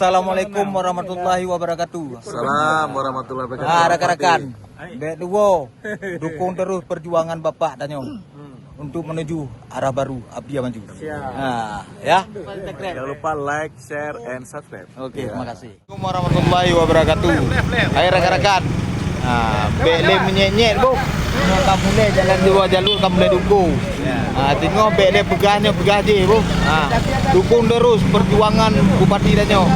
Assalamualaikum warahmatullahi wabarakatuh. Salam warahmatullahi wabarakatuh. Nah, rekan-rekan, Dek Duwo, dukung terus perjuangan Bapak Danyong untuk menuju arah baru Abdia Maju. Nah, ya. Jangan lupa like, share, and subscribe. Oke, terima kasih. Assalamualaikum warahmatullahi wabarakatuh. Hai rekan-rekan. Nah, bele menyenyet, Bu. Kamu mulai jalan dua jalur kamu mulai dukung. Nah, tengok bele pegahnya pegah je, Bu. Nah, dukung terus perjuangan Bupati Danyong.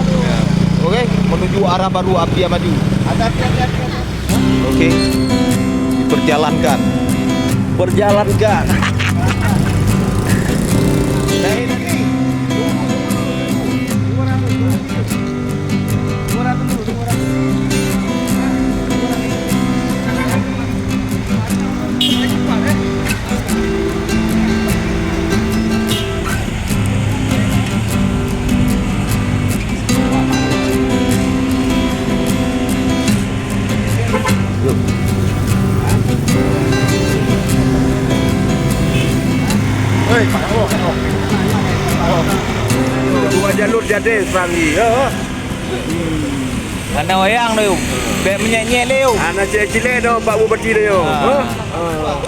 Oke, menuju arah baru Abdia Maju. Oke. Diperjalankan. Perjalankan. Dua jalur jadi Frangi. Mana wayang tu? Bek menyenyet tu. Anak cilik dah Pak Bupati dia.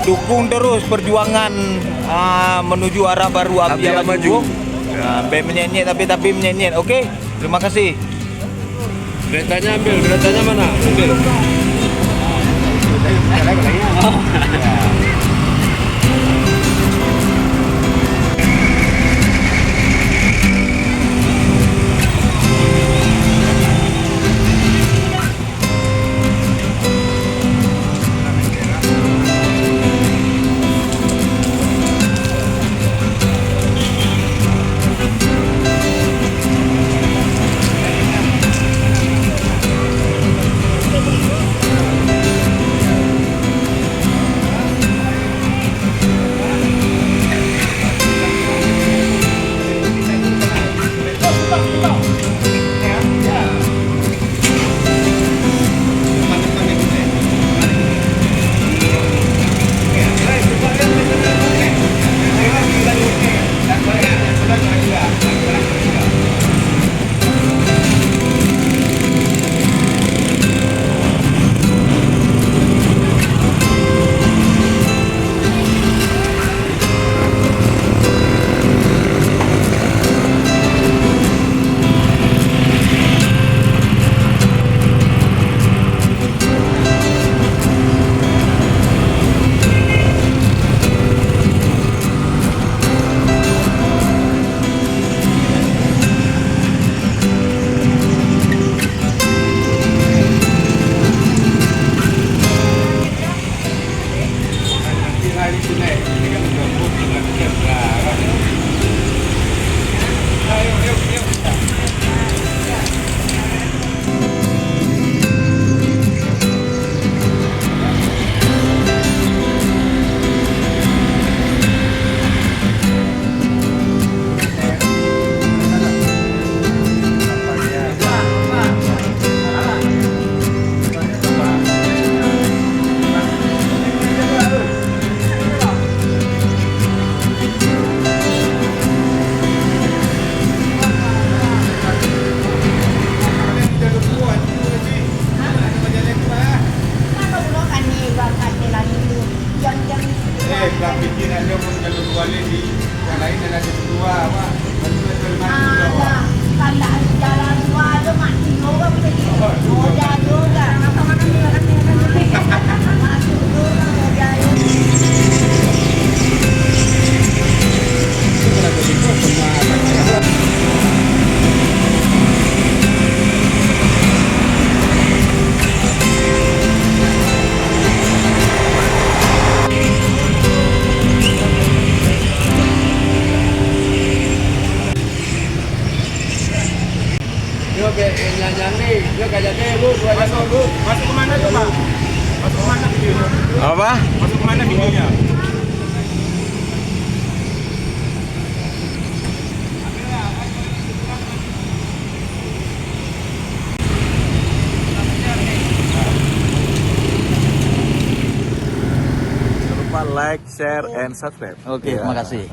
Dukung terus perjuangan menuju arah baru Abdia Maju. Bek menyenyet tapi menyenyet. Okey. Terima kasih. Beritanya ambil, beritanya mana? Ambil. Pikiran dia pun kalau dua lagi, yang lain ada dua, apa? Kalau jalan dua ada mati juga begitu. Moja juga. Masuk juga moja. Masuk kemana tuh Pak? Masuk kemana videonya? Apa? Masuk kemana videonya? Jangan lupa like, share, and subscribe. Oke, terima kasih.